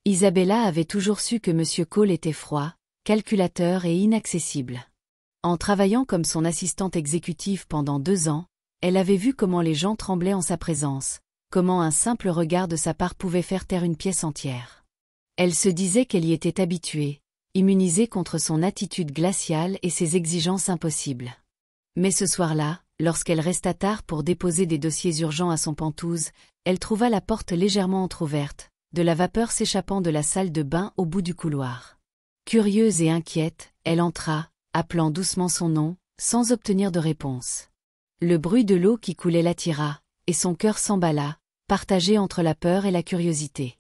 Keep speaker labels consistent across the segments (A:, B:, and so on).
A: Isabella avait toujours su que M. Cole était froid, calculateur et inaccessible. En travaillant comme son assistante exécutive pendant 2 ans, elle avait vu comment les gens tremblaient en sa présence, comment un simple regard de sa part pouvait faire taire une pièce entière. Elle se disait qu'elle y était habituée, immunisée contre son attitude glaciale et ses exigences impossibles. Mais ce soir-là, lorsqu'elle resta tard pour déposer des dossiers urgents à son pentouse, elle trouva la porte légèrement entr'ouverte, de la vapeur s'échappant de la salle de bain au bout du couloir. Curieuse et inquiète, elle entra, appelant doucement son nom, sans obtenir de réponse. Le bruit de l'eau qui coulait l'attira, et son cœur s'emballa, partagé entre la peur et la curiosité.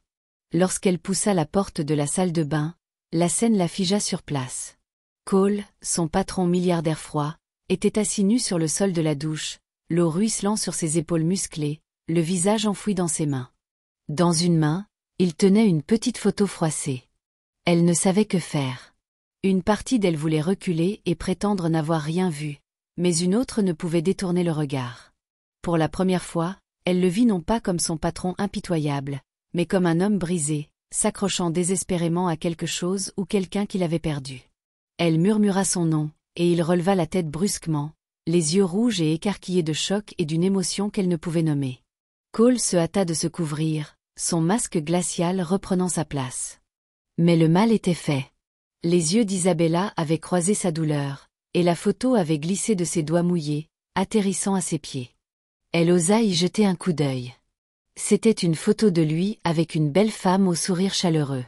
A: Lorsqu'elle poussa la porte de la salle de bain, la scène la figea sur place. Cole, son patron milliardaire froid, était assis nu sur le sol de la douche, l'eau ruisselant sur ses épaules musclées, le visage enfoui dans ses mains. Dans une main, il tenait une petite photo froissée. Elle ne savait que faire. Une partie d'elle voulait reculer et prétendre n'avoir rien vu, mais une autre ne pouvait détourner le regard. Pour la première fois, elle le vit non pas comme son patron impitoyable, mais comme un homme brisé, s'accrochant désespérément à quelque chose ou quelqu'un qu'il avait perdu. Elle murmura son nom, et il releva la tête brusquement, les yeux rouges et écarquillés de choc et d'une émotion qu'elle ne pouvait nommer. Cole se hâta de se couvrir, son masque glacial reprenant sa place. Mais le mal était fait. Les yeux d'Isabella avaient croisé sa douleur, et la photo avait glissé de ses doigts mouillés, atterrissant à ses pieds. Elle osa y jeter un coup d'œil. C'était une photo de lui avec une belle femme au sourire chaleureux.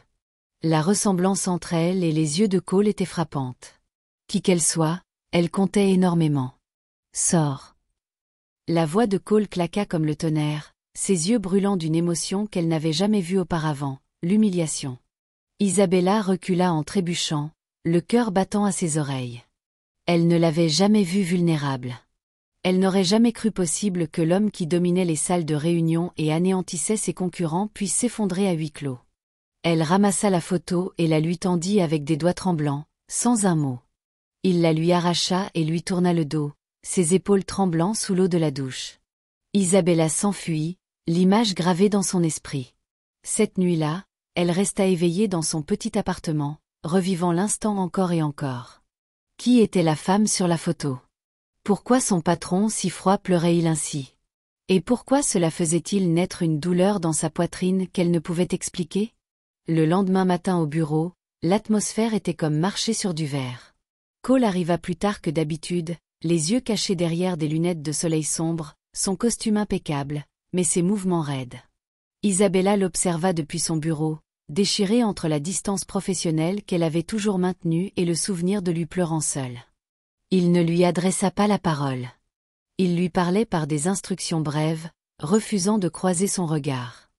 A: La ressemblance entre elle et les yeux de Cole était frappante. Qui qu'elle soit, elle comptait énormément. Sors. La voix de Cole claqua comme le tonnerre, ses yeux brûlant d'une émotion qu'elle n'avait jamais vue auparavant, l'humiliation. Isabella recula en trébuchant, le cœur battant à ses oreilles. Elle ne l'avait jamais vu vulnérable. Elle n'aurait jamais cru possible que l'homme qui dominait les salles de réunion et anéantissait ses concurrents puisse s'effondrer à huis clos. Elle ramassa la photo et la lui tendit avec des doigts tremblants, sans un mot. Il la lui arracha et lui tourna le dos, ses épaules tremblant sous l'eau de la douche. Isabella s'enfuit, l'image gravée dans son esprit. Cette nuit-là, elle resta éveillée dans son petit appartement, revivant l'instant encore et encore. Qui était la femme sur la photo? Pourquoi son patron si froid pleurait-il ainsi? Et pourquoi cela faisait-il naître une douleur dans sa poitrine qu'elle ne pouvait expliquer? Le lendemain matin au bureau, l'atmosphère était comme marcher sur du verre. Cole arriva plus tard que d'habitude, les yeux cachés derrière des lunettes de soleil sombre, son costume impeccable, mais ses mouvements raides. Isabella l'observa depuis son bureau, déchirée entre la distance professionnelle qu'elle avait toujours maintenue et le souvenir de lui pleurant seule. Il ne lui adressa pas la parole. Il lui parlait par des instructions brèves, refusant de croiser son regard.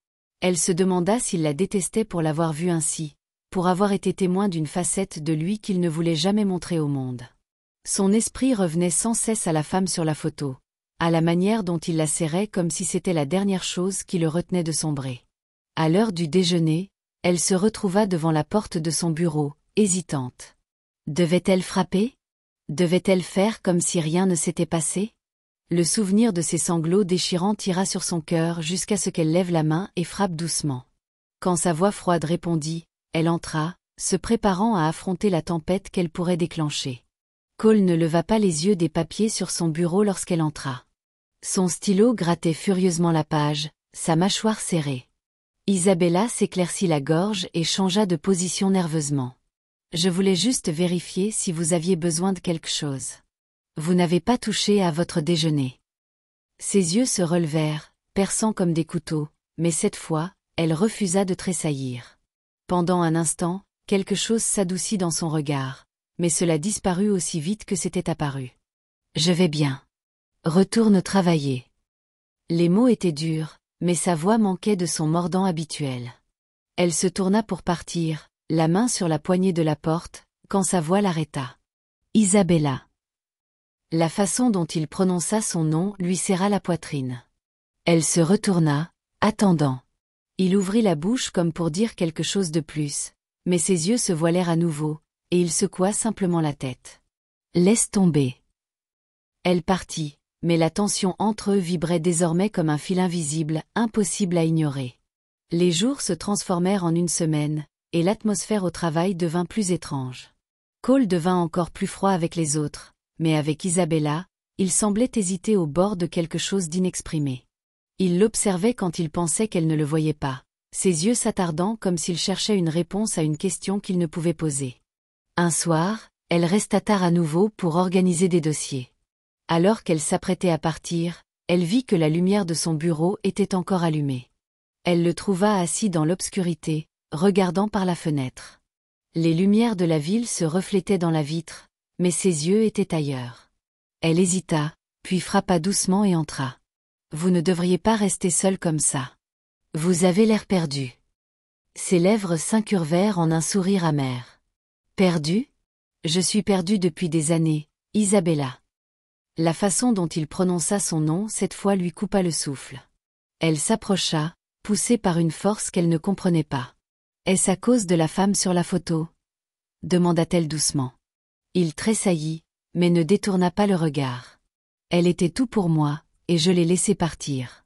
A: Elle se demanda s'il la détestait pour l'avoir vue ainsi, pour avoir été témoin d'une facette de lui qu'il ne voulait jamais montrer au monde. Son esprit revenait sans cesse à la femme sur la photo, à la manière dont il la serrait comme si c'était la dernière chose qui le retenait de sombrer. À l'heure du déjeuner, elle se retrouva devant la porte de son bureau, hésitante. Devait-elle frapper? Devait-elle faire comme si rien ne s'était passé? Le souvenir de ses sanglots déchirants tira sur son cœur jusqu'à ce qu'elle lève la main et frappe doucement. Quand sa voix froide répondit, elle entra, se préparant à affronter la tempête qu'elle pourrait déclencher. Cole ne leva pas les yeux des papiers sur son bureau lorsqu'elle entra. Son stylo grattait furieusement la page, sa mâchoire serrée. Isabella s'éclaircit la gorge et changea de position nerveusement. Je voulais juste vérifier si vous aviez besoin de quelque chose. Vous n'avez pas touché à votre déjeuner. Ses yeux se relevèrent, perçants comme des couteaux, mais cette fois, elle refusa de tressaillir. Pendant un instant, quelque chose s'adoucit dans son regard, mais cela disparut aussi vite que c'était apparu. Je vais bien. Retourne travailler. Les mots étaient durs, mais sa voix manquait de son mordant habituel. Elle se tourna pour partir, la main sur la poignée de la porte, quand sa voix l'arrêta. Isabella. La façon dont il prononça son nom lui serra la poitrine. Elle se retourna, attendant. Il ouvrit la bouche comme pour dire quelque chose de plus, mais ses yeux se voilèrent à nouveau, et il secoua simplement la tête. Laisse tomber. Elle partit, mais la tension entre eux vibrait désormais comme un fil invisible, impossible à ignorer. Les jours se transformèrent en une semaine, et l'atmosphère au travail devint plus étrange. Cole devint encore plus froid avec les autres, mais avec Isabella, il semblait hésiter au bord de quelque chose d'inexprimé. Il l'observait quand il pensait qu'elle ne le voyait pas, ses yeux s'attardant comme s'il cherchait une réponse à une question qu'il ne pouvait poser. Un soir, elle resta tard à nouveau pour organiser des dossiers. Alors qu'elle s'apprêtait à partir, elle vit que la lumière de son bureau était encore allumée. Elle le trouva assis dans l'obscurité, regardant par la fenêtre. Les lumières de la ville se reflétaient dans la vitre, mais ses yeux étaient ailleurs. Elle hésita, puis frappa doucement et entra. « Vous ne devriez pas rester seul comme ça. Vous avez l'air perdu. » Ses lèvres s'incurvèrent en un sourire amer. « Perdu ? Je suis perdu depuis des années, Isabella. » La façon dont il prononça son nom cette fois lui coupa le souffle. Elle s'approcha, poussée par une force qu'elle ne comprenait pas. « Est-ce à cause de la femme sur la photo ?» demanda-t-elle doucement. Il tressaillit, mais ne détourna pas le regard. « Elle était tout pour moi, et je l'ai laissée partir. »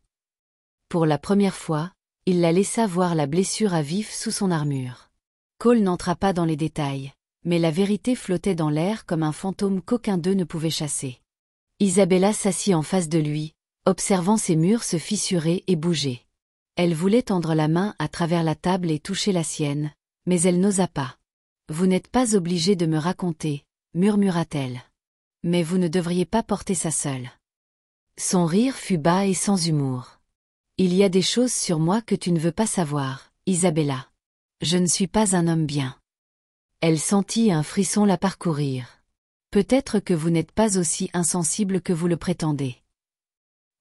A: Pour la première fois, il la laissa voir la blessure à vif sous son armure. Cole n'entra pas dans les détails, mais la vérité flottait dans l'air comme un fantôme qu'aucun d'eux ne pouvait chasser. Isabella s'assit en face de lui, observant ses murs se fissurer et bouger. Elle voulait tendre la main à travers la table et toucher la sienne, mais elle n'osa pas. « Vous n'êtes pas obligé de me raconter, » murmura-t-elle. « Mais vous ne devriez pas porter ça seule. » Son rire fut bas et sans humour. « Il y a des choses sur moi que tu ne veux pas savoir, Isabella. Je ne suis pas un homme bien. » Elle sentit un frisson la parcourir. « Peut-être que vous n'êtes pas aussi insensible que vous le prétendez. »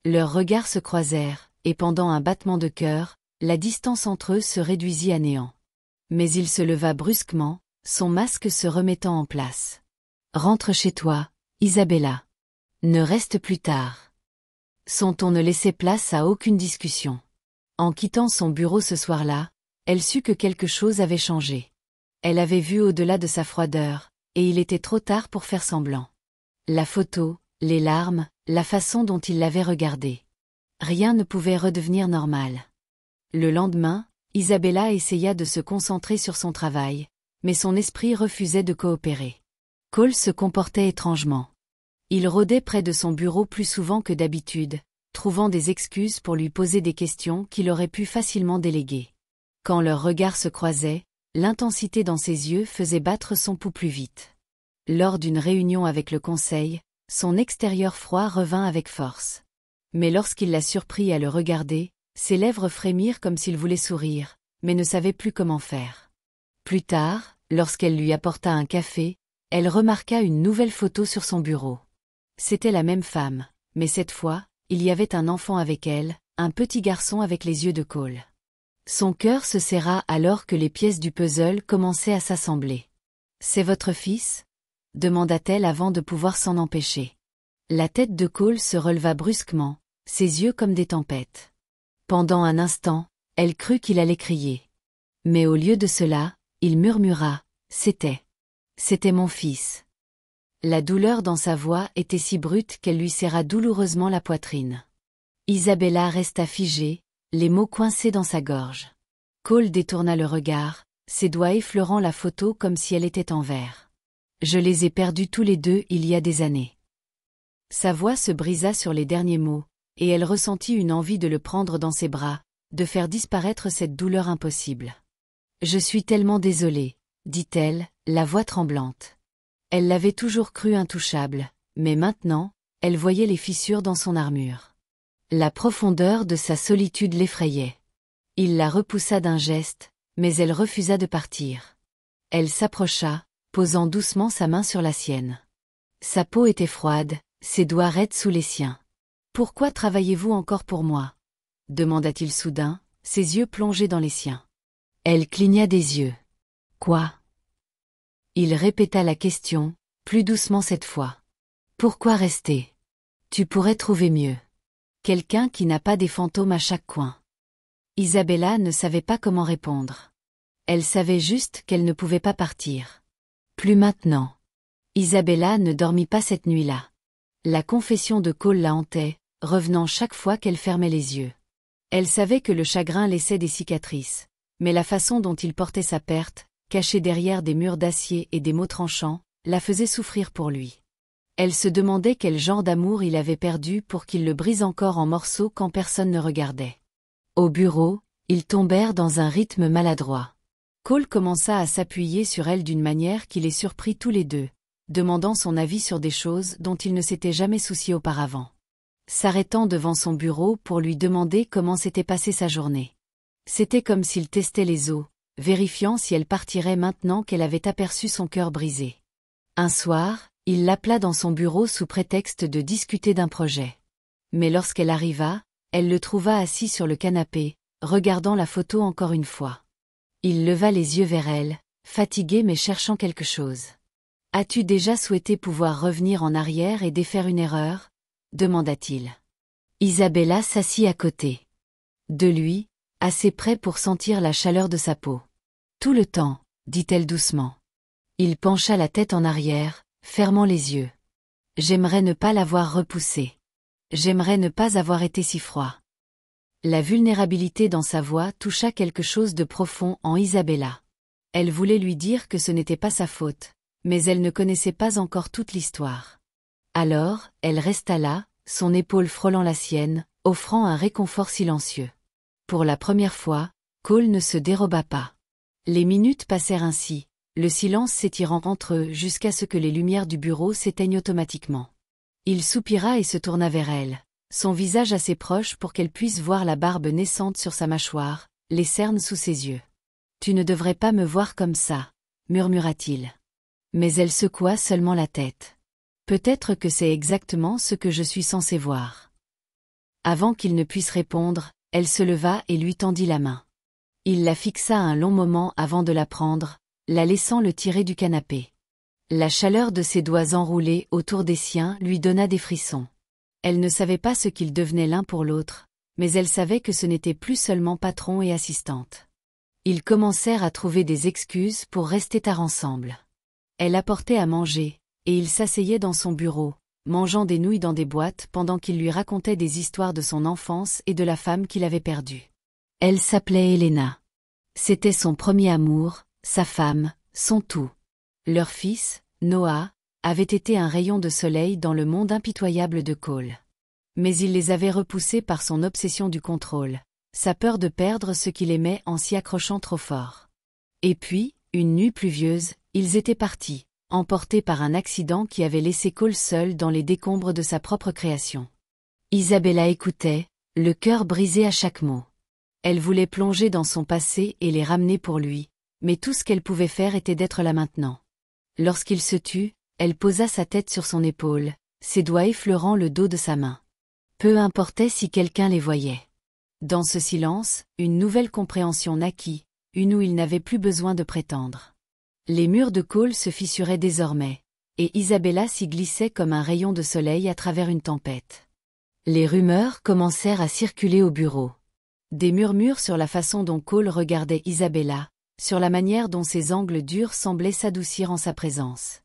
A: Leurs regards se croisèrent, et pendant un battement de cœur, la distance entre eux se réduisit à néant. Mais il se leva brusquement, son masque se remettant en place. « Rentre chez toi, Isabella. Ne reste plus tard. » Son ton ne laissait place à aucune discussion. En quittant son bureau ce soir-là, elle sut que quelque chose avait changé. Elle avait vu au-delà de sa froideur, et il était trop tard pour faire semblant. La photo, les larmes, la façon dont il l'avait regardée. Rien ne pouvait redevenir normal. Le lendemain, Isabella essaya de se concentrer sur son travail, mais son esprit refusait de coopérer. Cole se comportait étrangement. Il rôdait près de son bureau plus souvent que d'habitude, trouvant des excuses pour lui poser des questions qu'il aurait pu facilement déléguer. Quand leurs regards se croisaient, l'intensité dans ses yeux faisait battre son pouls plus vite. Lors d'une réunion avec le conseil, son extérieur froid revint avec force. Mais lorsqu'il la surprit à le regarder, ses lèvres frémirent comme s'il voulait sourire, mais ne savait plus comment faire. Plus tard, lorsqu'elle lui apporta un café, elle remarqua une nouvelle photo sur son bureau. C'était la même femme, mais cette fois, il y avait un enfant avec elle, un petit garçon avec les yeux de Cole. Son cœur se serra alors que les pièces du puzzle commençaient à s'assembler. « C'est votre fils ?» demanda-t-elle avant de pouvoir s'en empêcher. La tête de Cole se releva brusquement, ses yeux comme des tempêtes. Pendant un instant, elle crut qu'il allait crier. Mais au lieu de cela, il murmura « C'était mon fils. » La douleur dans sa voix était si brute qu'elle lui serra douloureusement la poitrine. Isabella resta figée, les mots coincés dans sa gorge. Cole détourna le regard, ses doigts effleurant la photo comme si elle était en verre. « Je les ai perdus tous les deux il y a des années. » Sa voix se brisa sur les derniers mots, et elle ressentit une envie de le prendre dans ses bras, de faire disparaître cette douleur impossible. « Je suis tellement désolée, » dit-elle, la voix tremblante. Elle l'avait toujours cru intouchable, mais maintenant, elle voyait les fissures dans son armure. La profondeur de sa solitude l'effrayait. Il la repoussa d'un geste, mais elle refusa de partir. Elle s'approcha, posant doucement sa main sur la sienne. Sa peau était froide, ses doigts raides sous les siens. « Pourquoi travaillez-vous encore pour moi ?» demanda-t-il soudain, ses yeux plongés dans les siens. Elle cligna des yeux. « Quoi ?» Il répéta la question, plus doucement cette fois. « Pourquoi rester ? Tu pourrais trouver mieux. Quelqu'un qui n'a pas des fantômes à chaque coin. » Isabella ne savait pas comment répondre. Elle savait juste qu'elle ne pouvait pas partir. Plus maintenant. Isabella ne dormit pas cette nuit-là. La confession de Cole la hantait, revenant chaque fois qu'elle fermait les yeux. Elle savait que le chagrin laissait des cicatrices, mais la façon dont il portait sa perte, cachée derrière des murs d'acier et des mots tranchants, la faisait souffrir pour lui. Elle se demandait quel genre d'amour il avait perdu pour qu'il le brise encore en morceaux quand personne ne regardait. Au bureau, ils tombèrent dans un rythme maladroit. Cole commença à s'appuyer sur elle d'une manière qui les surprit tous les deux, demandant son avis sur des choses dont il ne s'était jamais soucié auparavant. S'arrêtant devant son bureau pour lui demander comment s'était passée sa journée. C'était comme s'il testait les os, vérifiant si elle partirait maintenant qu'elle avait aperçu son cœur brisé. Un soir, il l'appela dans son bureau sous prétexte de discuter d'un projet. Mais lorsqu'elle arriva, elle le trouva assis sur le canapé, regardant la photo encore une fois. Il leva les yeux vers elle, fatigué mais cherchant quelque chose. « As-tu déjà souhaité pouvoir revenir en arrière et défaire une erreur ?» demanda-t-il. Isabella s'assit à côté de lui, assez près pour sentir la chaleur de sa peau. « Tout le temps, dit-elle doucement. Il pencha la tête en arrière, fermant les yeux. J'aimerais ne pas l'avoir repoussé. J'aimerais ne pas avoir été si froid. La vulnérabilité dans sa voix toucha quelque chose de profond en Isabella. Elle voulait lui dire que ce n'était pas sa faute, mais elle ne connaissait pas encore toute l'histoire. Alors, elle resta là, son épaule frôlant la sienne, offrant un réconfort silencieux. Pour la première fois, Cole ne se déroba pas. Les minutes passèrent ainsi, le silence s'étirant entre eux jusqu'à ce que les lumières du bureau s'éteignent automatiquement. Il soupira et se tourna vers elle, son visage assez proche pour qu'elle puisse voir la barbe naissante sur sa mâchoire, les cernes sous ses yeux. « Tu ne devrais pas me voir comme ça, » murmura-t-il. Mais elle secoua seulement la tête. Peut-être que c'est exactement ce que je suis censé voir. Avant qu'il ne puisse répondre, elle se leva et lui tendit la main. Il la fixa un long moment avant de la prendre, la laissant le tirer du canapé. La chaleur de ses doigts enroulés autour des siens lui donna des frissons. Elle ne savait pas ce qu'ils devenaient l'un pour l'autre, mais elle savait que ce n'était plus seulement patron et assistante. Ils commencèrent à trouver des excuses pour rester tard ensemble. Elle apportait à manger, et il s'asseyait dans son bureau, mangeant des nouilles dans des boîtes pendant qu'il lui racontait des histoires de son enfance et de la femme qu'il avait perdue. Elle s'appelait Elena. C'était son premier amour, sa femme, son tout. Leur fils, Noah, avait été un rayon de soleil dans le monde impitoyable de Cole. Mais il les avait repoussés par son obsession du contrôle, sa peur de perdre ce qu'il aimait en s'y accrochant trop fort. Et puis, une nuit pluvieuse, ils étaient partis, emportés par un accident qui avait laissé Cole seul dans les décombres de sa propre création. Isabella écoutait, le cœur brisé à chaque mot. Elle voulait plonger dans son passé et les ramener pour lui, mais tout ce qu'elle pouvait faire était d'être là maintenant. Lorsqu'il se tut, elle posa sa tête sur son épaule, ses doigts effleurant le dos de sa main. Peu importait si quelqu'un les voyait. Dans ce silence, une nouvelle compréhension naquit, une où il n'avait plus besoin de prétendre. Les murs de Cole se fissuraient désormais, et Isabella s'y glissait comme un rayon de soleil à travers une tempête. Les rumeurs commencèrent à circuler au bureau. Des murmures sur la façon dont Cole regardait Isabella, sur la manière dont ses angles durs semblaient s'adoucir en sa présence.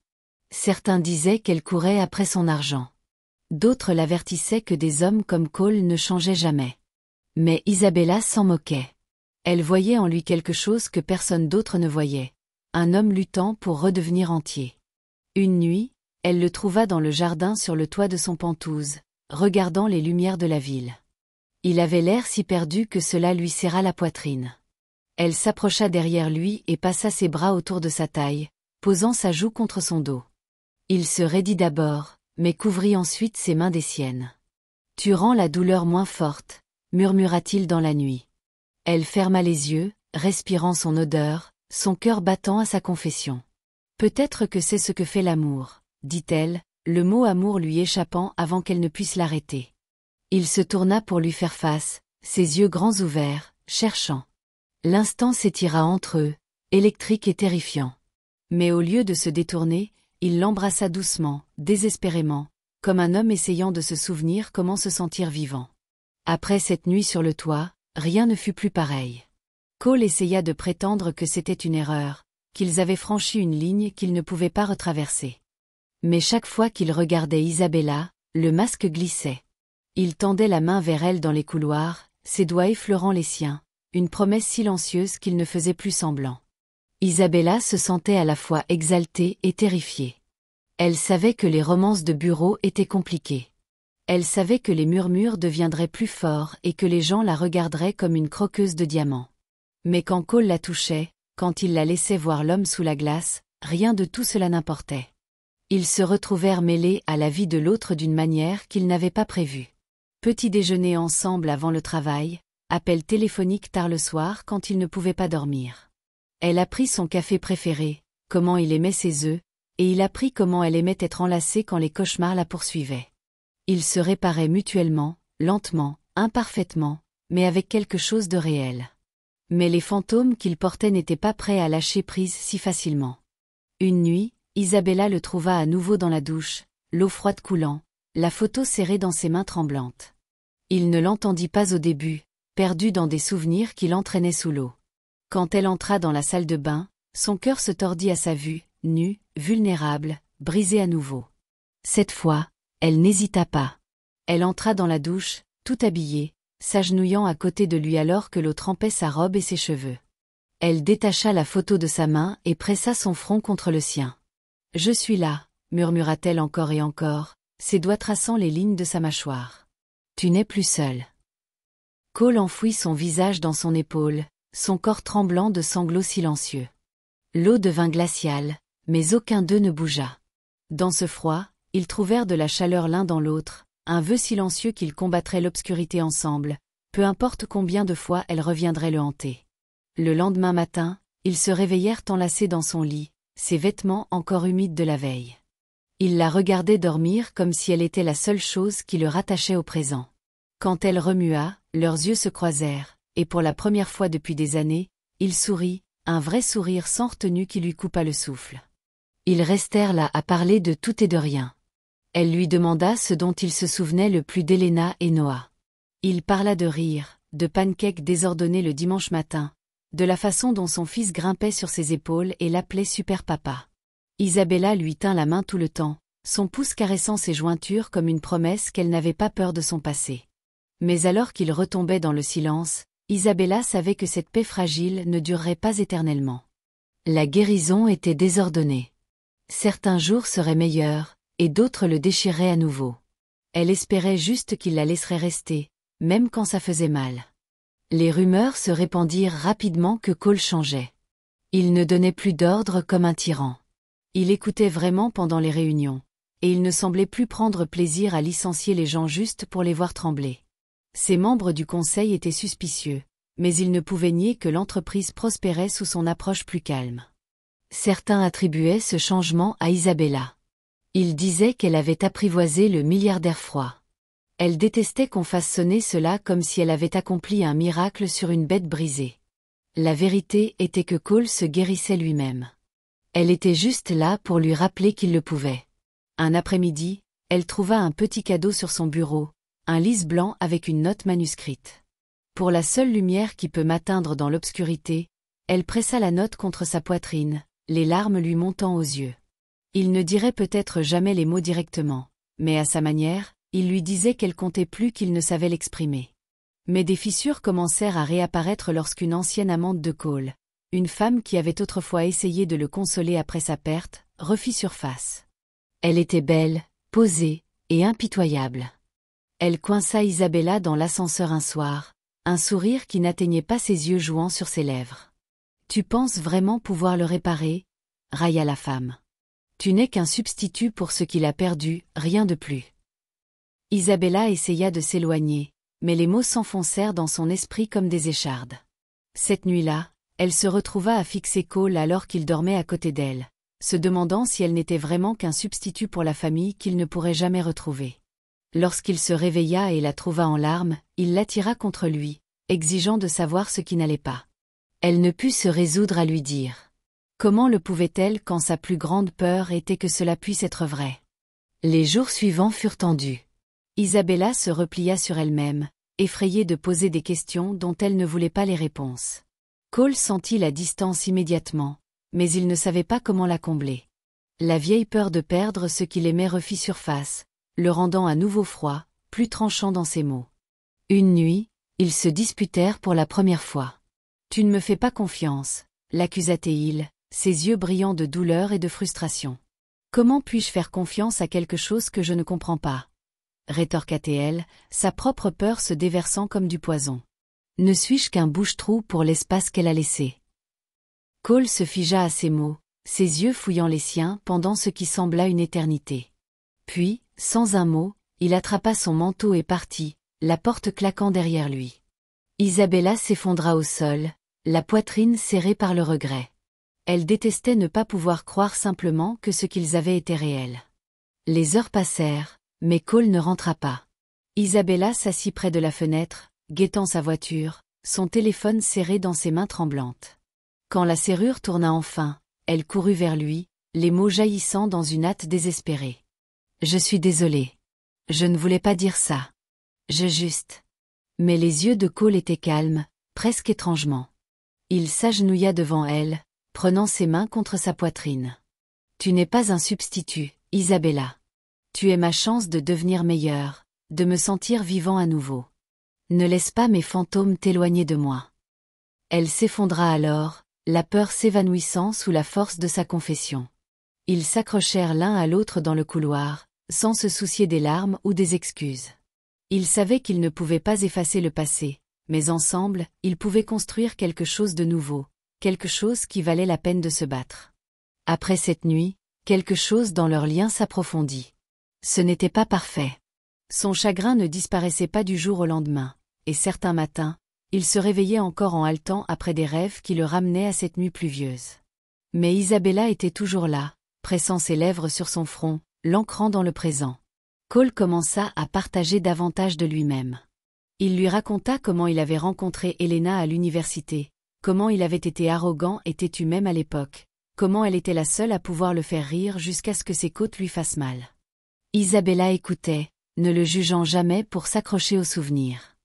A: Certains disaient qu'elle courait après son argent. D'autres l'avertissaient que des hommes comme Cole ne changeaient jamais. Mais Isabella s'en moquait. Elle voyait en lui quelque chose que personne d'autre ne voyait, un homme luttant pour redevenir entier. Une nuit, elle le trouva dans le jardin sur le toit de son pentouse, regardant les lumières de la ville. Il avait l'air si perdu que cela lui serra la poitrine. Elle s'approcha derrière lui et passa ses bras autour de sa taille, posant sa joue contre son dos. Il se raidit d'abord, mais couvrit ensuite ses mains des siennes. « Tu rends la douleur moins forte », murmura-t-il dans la nuit. Elle ferma les yeux, respirant son odeur, son cœur battant à sa confession. « Peut-être que c'est ce que fait l'amour », dit-elle, le mot amour lui échappant avant qu'elle ne puisse l'arrêter. Il se tourna pour lui faire face, ses yeux grands ouverts, cherchant. L'instant s'étira entre eux, électrique et terrifiant. Mais au lieu de se détourner, il l'embrassa doucement, désespérément, comme un homme essayant de se souvenir comment se sentir vivant. Après cette nuit sur le toit, rien ne fut plus pareil. Cole essaya de prétendre que c'était une erreur, qu'ils avaient franchi une ligne qu'ils ne pouvaient pas retraverser. Mais chaque fois qu'il regardait Isabella, le masque glissait. Il tendait la main vers elle dans les couloirs, ses doigts effleurant les siens, une promesse silencieuse qu'il ne faisait plus semblant. Isabella se sentait à la fois exaltée et terrifiée. Elle savait que les romances de bureau étaient compliquées. Elle savait que les murmures deviendraient plus forts et que les gens la regarderaient comme une croqueuse de diamants. Mais quand Cole la touchait, quand il la laissait voir l'homme sous la glace, rien de tout cela n'importait. Ils se retrouvèrent mêlés à la vie de l'autre d'une manière qu'ils n'avaient pas prévue. Petit déjeuner ensemble avant le travail, appel téléphonique tard le soir quand il ne pouvait pas dormir. Elle apprit son café préféré, comment il aimait ses œufs, et il apprit comment elle aimait être enlacée quand les cauchemars la poursuivaient. Ils se réparaient mutuellement, lentement, imparfaitement, mais avec quelque chose de réel. Mais les fantômes qu'il portait n'étaient pas prêts à lâcher prise si facilement. Une nuit, Isabella le trouva à nouveau dans la douche, l'eau froide coulant, la photo serrée dans ses mains tremblantes. Il ne l'entendit pas au début, perdu dans des souvenirs qui l'entraînaient sous l'eau. Quand elle entra dans la salle de bain, son cœur se tordit à sa vue, nue, vulnérable, brisée à nouveau. Cette fois, elle n'hésita pas. Elle entra dans la douche, tout habillée, s'agenouillant à côté de lui alors que l'eau trempait sa robe et ses cheveux. Elle détacha la photo de sa main et pressa son front contre le sien. « Je suis là », murmura-t-elle encore et encore, ses doigts traçant les lignes de sa mâchoire. « Tu n'es plus seul. » Cole enfouit son visage dans son épaule, son corps tremblant de sanglots silencieux. L'eau devint glaciale, mais aucun d'eux ne bougea. Dans ce froid, ils trouvèrent de la chaleur l'un dans l'autre, un vœu silencieux qu'ils combattraient l'obscurité ensemble, peu importe combien de fois elle reviendrait le hanter. Le lendemain matin, ils se réveillèrent enlacés dans son lit, ses vêtements encore humides de la veille. Il la regardait dormir comme si elle était la seule chose qui le rattachait au présent. Quand elle remua, leurs yeux se croisèrent, et pour la première fois depuis des années, il sourit, un vrai sourire sans retenue qui lui coupa le souffle. Ils restèrent là à parler de tout et de rien. Elle lui demanda ce dont il se souvenait le plus d'Elena et Noah. Il parla de rire, de pancakes désordonnés le dimanche matin, de la façon dont son fils grimpait sur ses épaules et l'appelait super papa. Isabella lui tint la main tout le temps, son pouce caressant ses jointures comme une promesse qu'elle n'avait pas peur de son passé. Mais alors qu'il retombait dans le silence, Isabella savait que cette paix fragile ne durerait pas éternellement. La guérison était désordonnée. Certains jours seraient meilleurs, et d'autres le déchireraient à nouveau. Elle espérait juste qu'il la laisserait rester, même quand ça faisait mal. Les rumeurs se répandirent rapidement que Cole changeait. Il ne donnait plus d'ordre comme un tyran. Il écoutait vraiment pendant les réunions, et il ne semblait plus prendre plaisir à licencier les gens juste pour les voir trembler. Ses membres du conseil étaient suspicieux, mais ils ne pouvaient nier que l'entreprise prospérait sous son approche plus calme. Certains attribuaient ce changement à Isabella. Ils disaient qu'elle avait apprivoisé le milliardaire froid. Elle détestait qu'on fasse sonner cela comme si elle avait accompli un miracle sur une bête brisée. La vérité était que Cole se guérissait lui-même. Elle était juste là pour lui rappeler qu'il le pouvait. Un après-midi, elle trouva un petit cadeau sur son bureau, un lys blanc avec une note manuscrite. Pour la seule lumière qui peut m'atteindre dans l'obscurité, elle pressa la note contre sa poitrine, les larmes lui montant aux yeux. Il ne dirait peut-être jamais les mots directement, mais à sa manière, il lui disait qu'elle comptait plus qu'il ne savait l'exprimer. Mais des fissures commencèrent à réapparaître lorsqu'une ancienne amante de Cole, une femme qui avait autrefois essayé de le consoler après sa perte, refit surface. Elle était belle, posée, et impitoyable. Elle coinça Isabella dans l'ascenseur un soir, un sourire qui n'atteignait pas ses yeux jouant sur ses lèvres. « Tu penses vraiment pouvoir le réparer ?» railla la femme. « Tu n'es qu'un substitut pour ce qu'il a perdu, rien de plus. » Isabella essaya de s'éloigner, mais les mots s'enfoncèrent dans son esprit comme des échardes. Cette nuit-là, elle se retrouva à fixer Cole alors qu'il dormait à côté d'elle, se demandant si elle n'était vraiment qu'un substitut pour la famille qu'il ne pourrait jamais retrouver. Lorsqu'il se réveilla et la trouva en larmes, il l'attira contre lui, exigeant de savoir ce qui n'allait pas. Elle ne put se résoudre à lui dire. Comment le pouvait-elle quand sa plus grande peur était que cela puisse être vrai? Les jours suivants furent tendus. Isabella se replia sur elle-même, effrayée de poser des questions dont elle ne voulait pas les réponses. Cole sentit la distance immédiatement, mais il ne savait pas comment la combler. La vieille peur de perdre ce qu'il aimait refit surface, le rendant à nouveau froid, plus tranchant dans ses mots. Une nuit, Ils se disputèrent pour la première fois. Tu ne me fais pas confiance, l'accusa-t-il, ses yeux brillants de douleur et de frustration. Comment puis-je faire confiance à quelque chose que je ne comprends pas? Rétorqua-t-elle, sa propre peur se déversant comme du poison. Ne suis-je qu'un bouche-trou pour l'espace qu'elle a laissé? Cole se figea à ces mots, ses yeux fouillant les siens pendant ce qui sembla une éternité. Puis, sans un mot, il attrapa son manteau et partit, la porte claquant derrière lui. Isabella s'effondra au sol, la poitrine serrée par le regret. Elle détestait ne pas pouvoir croire simplement que ce qu'ils avaient était réel. Les heures passèrent, mais Cole ne rentra pas. Isabella s'assit près de la fenêtre, guettant sa voiture, son téléphone serré dans ses mains tremblantes. Quand la serrure tourna enfin, elle courut vers lui, les mots jaillissant dans une hâte désespérée. « Je suis désolée. Je ne voulais pas dire ça. Je juste. » Mais les yeux de Cole étaient calmes, presque étrangement. Il s'agenouilla devant elle, prenant ses mains contre sa poitrine. « Tu n'es pas un substitut, Isabella. Tu es ma chance de devenir meilleure, de me sentir vivant à nouveau. Ne laisse pas mes fantômes t'éloigner de moi. » Elle s'effondra alors, la peur s'évanouissant sous la force de sa confession. Ils s'accrochèrent l'un à l'autre dans le couloir, sans se soucier des larmes ou des excuses. Ils savaient qu'ils ne pouvaient pas effacer le passé, mais ensemble, ils pouvaient construire quelque chose de nouveau, quelque chose qui valait la peine de se battre. Après cette nuit, quelque chose dans leur lien s'approfondit. Ce n'était pas parfait. Son chagrin ne disparaissait pas du jour au lendemain, et certains matins, il se réveillait encore en haletant après des rêves qui le ramenaient à cette nuit pluvieuse. Mais Isabella était toujours là, pressant ses lèvres sur son front, l'ancrant dans le présent. Cole commença à partager davantage de lui-même. Il lui raconta comment il avait rencontré Elena à l'université, comment il avait été arrogant et têtu même à l'époque, comment elle était la seule à pouvoir le faire rire jusqu'à ce que ses côtes lui fassent mal. Isabella écoutait, ne le jugeant jamais pour s'accrocher aux souvenirs.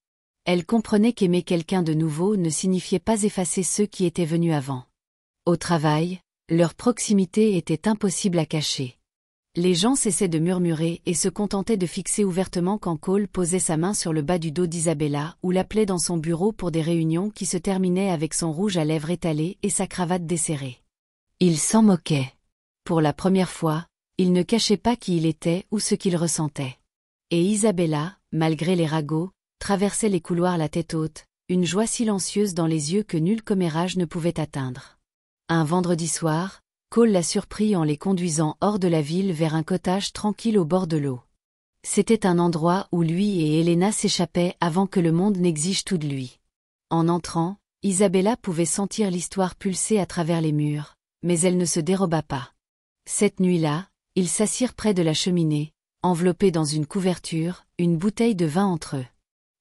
A: Elle comprenait qu'aimer quelqu'un de nouveau ne signifiait pas effacer ceux qui étaient venus avant. Au travail, leur proximité était impossible à cacher. Les gens cessaient de murmurer et se contentaient de fixer ouvertement quand Cole posait sa main sur le bas du dos d'Isabella ou l'appelait dans son bureau pour des réunions qui se terminaient avec son rouge à lèvres étalé et sa cravate desserrée. Il s'en moquait. Pour la première fois, il ne cachait pas qui il était ou ce qu'il ressentait. Et Isabella, malgré les ragots, traversait les couloirs la tête haute, une joie silencieuse dans les yeux que nul commérage ne pouvait atteindre. Un vendredi soir, Cole la surprit en les conduisant hors de la ville vers un cottage tranquille au bord de l'eau. C'était un endroit où lui et Elena s'échappaient avant que le monde n'exige tout de lui. En entrant, Isabella pouvait sentir l'histoire pulser à travers les murs, mais elle ne se déroba pas. Cette nuit-là, ils s'assirent près de la cheminée, enveloppés dans une couverture, une bouteille de vin entre eux.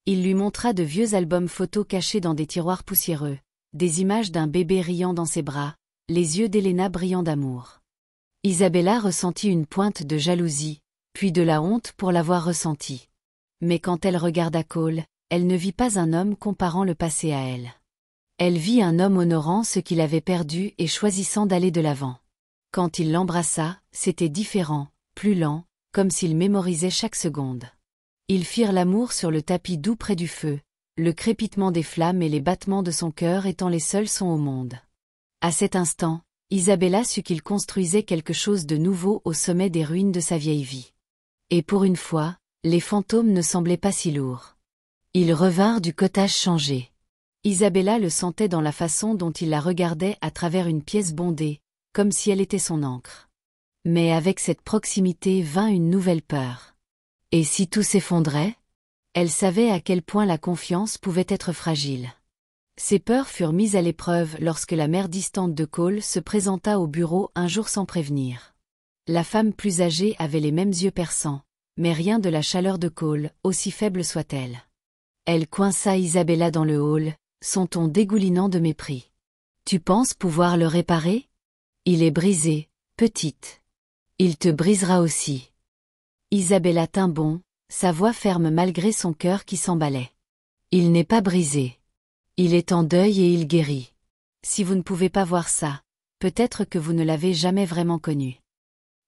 A: Il lui montra de vieux albums photos cachés dans des tiroirs poussiéreux, des images d'un bébé riant dans ses bras, les yeux d'Elena brillant d'amour. Isabella ressentit une pointe de jalousie, puis de la honte pour l'avoir ressenti. Mais quand elle regarda Cole, elle ne vit pas un homme comparant le passé à elle. Elle vit un homme honorant ce qu'il avait perdu et choisissant d'aller de l'avant. Quand il l'embrassa, c'était différent, plus lent, comme s'il mémorisait chaque seconde. Ils firent l'amour sur le tapis doux près du feu, le crépitement des flammes et les battements de son cœur étant les seuls sons au monde. À cet instant, Isabella sut qu'il construisait quelque chose de nouveau au sommet des ruines de sa vieille vie. Et pour une fois, les fantômes ne semblaient pas si lourds. Ils revinrent du cottage changé. Isabella le sentait dans la façon dont il la regardait à travers une pièce bondée, comme si elle était son encre. Mais avec cette proximité vint une nouvelle peur. Et si tout s'effondrait? Elle savait à quel point la confiance pouvait être fragile. Ses peurs furent mises à l'épreuve lorsque la mère distante de Cole se présenta au bureau un jour sans prévenir. La femme plus âgée avait les mêmes yeux perçants, mais rien de la chaleur de Cole, aussi faible soit-elle. Elle coinça Isabella dans le hall, son ton dégoulinant de mépris. « Tu penses pouvoir le réparer? Il est brisé, petite. Il te brisera aussi. » Isabella tint bon, sa voix ferme malgré son cœur qui s'emballait. « Il n'est pas brisé. Il est en deuil et il guérit. Si vous ne pouvez pas voir ça, peut-être que vous ne l'avez jamais vraiment connu. »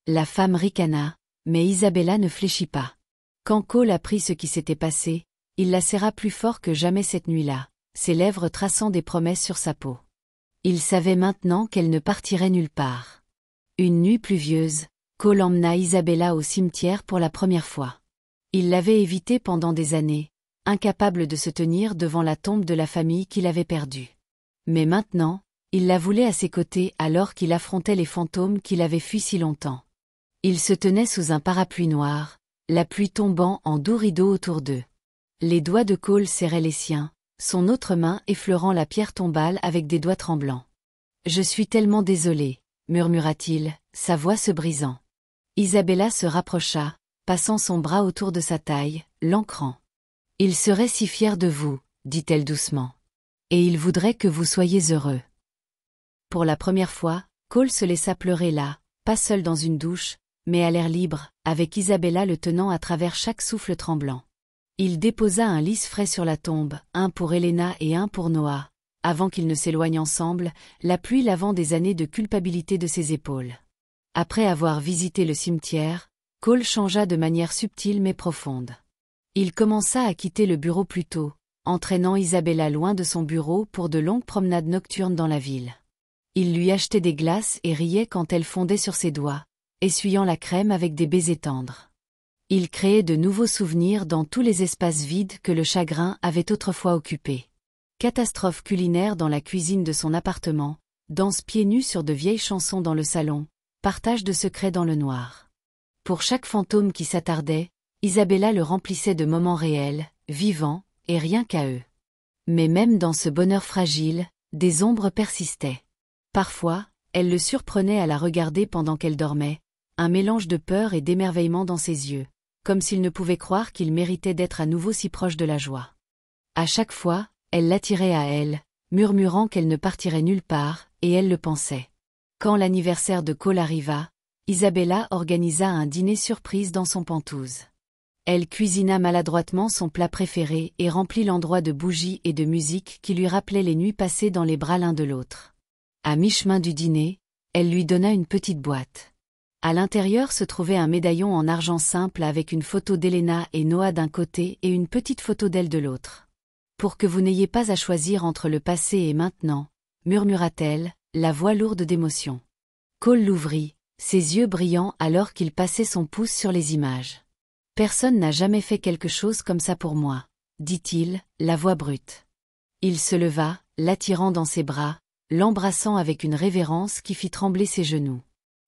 A: La femme ricana, mais Isabella ne fléchit pas. Quand Cole apprit ce qui s'était passé, Il la serra plus fort que jamais cette nuit-là, ses lèvres traçant des promesses sur sa peau. Il savait maintenant qu'elle ne partirait nulle part. Une nuit pluvieuse, Cole emmena Isabella au cimetière pour la première fois. Il l'avait évitée pendant des années, incapable de se tenir devant la tombe de la famille qu'il avait perdue. Mais maintenant, il la voulait à ses côtés alors qu'il affrontait les fantômes qu'il avait fuis si longtemps. Ils se tenaient sous un parapluie noir, la pluie tombant en doux rideaux autour d'eux. Les doigts de Cole serraient les siens, son autre main effleurant la pierre tombale avec des doigts tremblants. « Je suis tellement désolé, murmura-t-il, sa voix se brisant. Isabella se rapprocha, passant son bras autour de sa taille, l'ancrant. « Il serait si fier de vous, dit-elle doucement. Et il voudrait que vous soyez heureux. » Pour la première fois, Cole se laissa pleurer là, pas seul dans une douche, mais à l'air libre, avec Isabella le tenant à travers chaque souffle tremblant. Il déposa un lys frais sur la tombe, un pour Helena et un pour Noah, avant qu'ils ne s'éloignent ensemble, la pluie lavant des années de culpabilité de ses épaules. Après avoir visité le cimetière, Cole changea de manière subtile mais profonde. Il commença à quitter le bureau plus tôt, entraînant Isabella loin de son bureau pour de longues promenades nocturnes dans la ville. Il lui achetait des glaces et riait quand elles fondaient sur ses doigts, essuyant la crème avec des baisers tendres. Il créait de nouveaux souvenirs dans tous les espaces vides que le chagrin avait autrefois occupés. Catastrophe culinaire dans la cuisine de son appartement, danse pieds nus sur de vieilles chansons dans le salon, partage de secrets dans le noir. Pour chaque fantôme qui s'attardait, Isabella le remplissait de moments réels, vivants, et rien qu'à eux. Mais même dans ce bonheur fragile, des ombres persistaient. Parfois, elle le surprenait à la regarder pendant qu'elle dormait, un mélange de peur et d'émerveillement dans ses yeux, comme s'il ne pouvait croire qu'il méritait d'être à nouveau si proche de la joie. À chaque fois, elle l'attirait à elle, murmurant qu'elle ne partirait nulle part, et elle le pensait. Quand l'anniversaire de Cole arriva, Isabella organisa un dîner surprise dans son penthouse. Elle cuisina maladroitement son plat préféré et remplit l'endroit de bougies et de musique qui lui rappelaient les nuits passées dans les bras l'un de l'autre. À mi-chemin du dîner, elle lui donna une petite boîte. À l'intérieur se trouvait un médaillon en argent simple avec une photo d'Helena et Noah d'un côté et une petite photo d'elle de l'autre. « Pour que vous n'ayez pas à choisir entre le passé et maintenant, » murmura-t-elle, la voix lourde d'émotion. Cole l'ouvrit, ses yeux brillants alors qu'il passait son pouce sur les images. « Personne n'a jamais fait quelque chose comme ça pour moi, » dit-il, la voix brute. Il se leva, l'attirant dans ses bras, l'embrassant avec une révérence qui fit trembler ses genoux.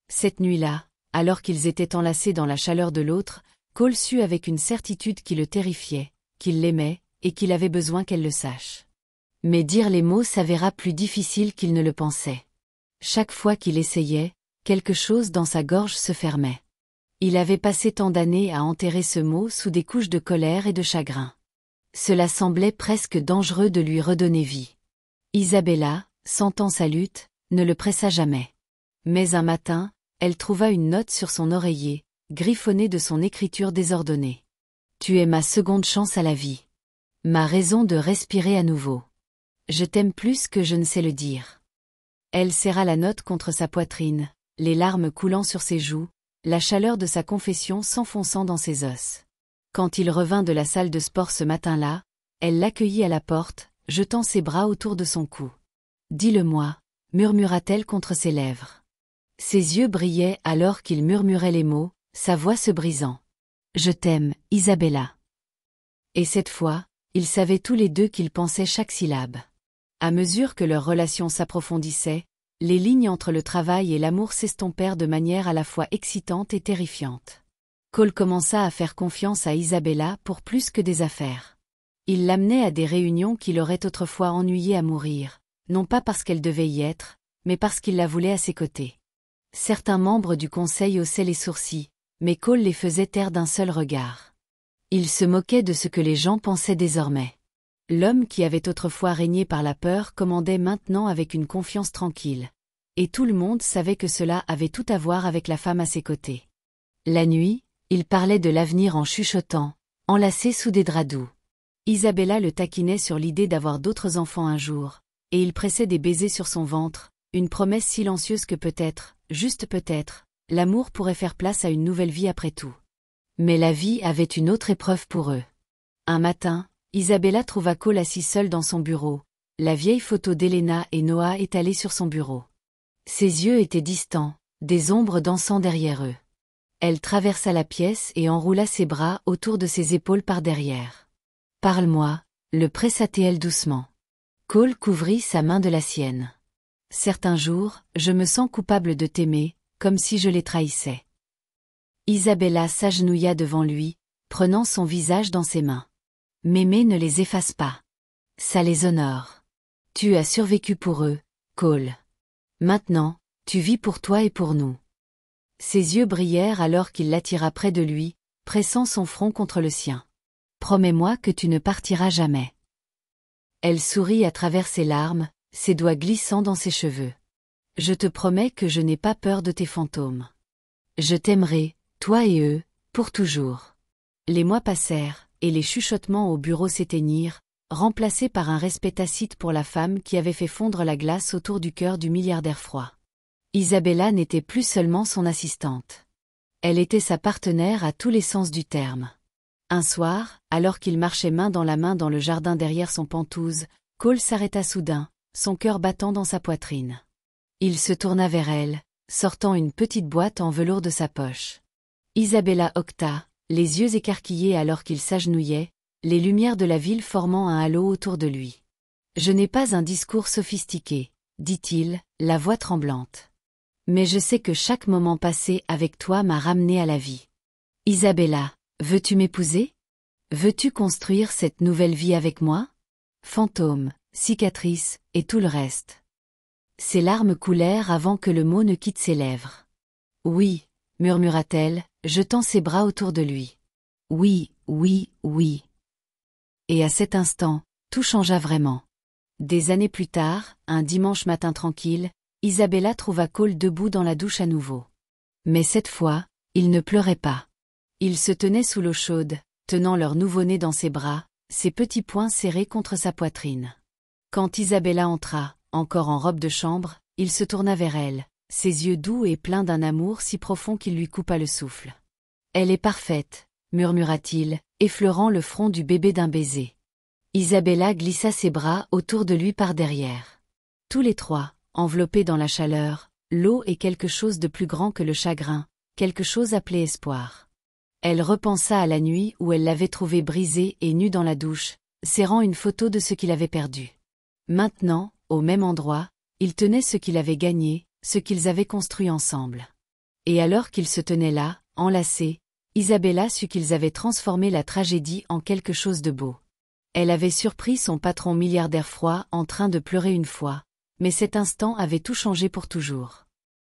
A: Cette nuit-là, alors qu'ils étaient enlacés dans la chaleur de l'autre, Cole sut avec une certitude qui le terrifiait, qu'il l'aimait, et qu'il avait besoin qu'elle le sache. Mais dire les mots s'avéra plus difficile qu'il ne le pensait. Chaque fois qu'il essayait, quelque chose dans sa gorge se fermait. Il avait passé tant d'années à enterrer ce mot sous des couches de colère et de chagrin. Cela semblait presque dangereux de lui redonner vie. Isabella, sentant sa lutte, ne le pressa jamais. Mais un matin, elle trouva une note sur son oreiller, griffonnée de son écriture désordonnée. « Tu es ma seconde chance à la vie. Ma raison de respirer à nouveau. Je t'aime plus que je ne sais le dire. » Elle serra la note contre sa poitrine, les larmes coulant sur ses joues, la chaleur de sa confession s'enfonçant dans ses os. Quand il revint de la salle de sport ce matin-là, elle l'accueillit à la porte, jetant ses bras autour de son cou. « Dis-le-moi, » murmura-t-elle contre ses lèvres. Ses yeux brillaient alors qu'il murmurait les mots, sa voix se brisant. « Je t'aime, Isabella. » Et cette fois, ils savaient tous les deux qu'ils pensaient chaque syllabe. À mesure que leur relation s'approfondissait, les lignes entre le travail et l'amour s'estompèrent de manière à la fois excitante et terrifiante. Cole commença à faire confiance à Isabella pour plus que des affaires. Il l'amenait à des réunions qui l'auraient autrefois ennuyée à mourir, non pas parce qu'elle devait y être, mais parce qu'il la voulait à ses côtés. Certains membres du conseil haussaient les sourcils, mais Cole les faisait taire d'un seul regard. Il se moquait de ce que les gens pensaient désormais. L'homme qui avait autrefois régné par la peur commandait maintenant avec une confiance tranquille. Et tout le monde savait que cela avait tout à voir avec la femme à ses côtés. La nuit, il parlait de l'avenir en chuchotant, enlacé sous des draps doux. Isabella le taquinait sur l'idée d'avoir d'autres enfants un jour, et il pressait des baisers sur son ventre, une promesse silencieuse que peut-être, juste peut-être, l'amour pourrait faire place à une nouvelle vie après tout. Mais la vie avait une autre épreuve pour eux. Un matin, Isabella trouva Cole assis seul dans son bureau, la vieille photo d'Elena et Noah étalée sur son bureau. Ses yeux étaient distants, des ombres dansant derrière eux. Elle traversa la pièce et enroula ses bras autour de ses épaules par derrière. « Parle-moi », le pressa-t-elle doucement. Cole couvrit sa main de la sienne. « Certains jours, je me sens coupable de t'aimer, comme si je les trahissais. » Isabella s'agenouilla devant lui, prenant son visage dans ses mains. « M'aimer ne les efface pas. Ça les honore. Tu as survécu pour eux, Cole. Maintenant, tu vis pour toi et pour nous. » Ses yeux brillèrent alors qu'il l'attira près de lui, pressant son front contre le sien. « Promets-moi que tu ne partiras jamais. » Elle sourit à travers ses larmes, ses doigts glissant dans ses cheveux. « Je te promets que je n'ai pas peur de tes fantômes. Je t'aimerai, toi et eux, pour toujours. » Les mois passèrent, et les chuchotements au bureau s'éteignirent, remplacés par un respect tacite pour la femme qui avait fait fondre la glace autour du cœur du milliardaire froid. Isabella n'était plus seulement son assistante. Elle était sa partenaire à tous les sens du terme. Un soir, alors qu'il marchait main dans la main dans le jardin derrière son pentouse, Cole s'arrêta soudain, son cœur battant dans sa poitrine. Il se tourna vers elle, sortant une petite boîte en velours de sa poche. Isabella hoqueta, les yeux écarquillés alors qu'il s'agenouillait, les lumières de la ville formant un halo autour de lui. « Je n'ai pas un discours sophistiqué, » dit-il, la voix tremblante. « Mais je sais que chaque moment passé avec toi m'a ramené à la vie. Isabella, veux-tu m'épouser? Veux-tu construire cette nouvelle vie avec moi? Fantôme, cicatrice, et tout le reste. » Ses larmes coulèrent avant que le mot ne quitte ses lèvres. « Oui, » murmura-t-elle, jetant ses bras autour de lui. « Oui, oui, oui. » Et à cet instant, tout changea vraiment. Des années plus tard, un dimanche matin tranquille, Isabella trouva Cole debout dans la douche à nouveau. Mais cette fois, il ne pleurait pas. Il se tenait sous l'eau chaude, tenant leur nouveau-né dans ses bras, ses petits poings serrés contre sa poitrine. Quand Isabella entra, encore en robe de chambre, il se tourna vers elle, ses yeux doux et pleins d'un amour si profond qu'il lui coupa le souffle. « Elle est parfaite, » murmura-t-il, effleurant le front du bébé d'un baiser. Isabella glissa ses bras autour de lui par derrière. Tous les trois, enveloppés dans la chaleur, l'eau est quelque chose de plus grand que le chagrin, quelque chose appelé espoir. Elle repensa à la nuit où elle l'avait trouvé brisé et nu dans la douche, serrant une photo de ce qu'il avait perdu. Maintenant, au même endroit, il tenait ce qu'il avait gagné, ce qu'ils avaient construit ensemble. Et alors qu'ils se tenaient là, enlacés, Isabella sut qu'ils avaient transformé la tragédie en quelque chose de beau. Elle avait surpris son patron milliardaire froid en train de pleurer une fois, mais cet instant avait tout changé pour toujours.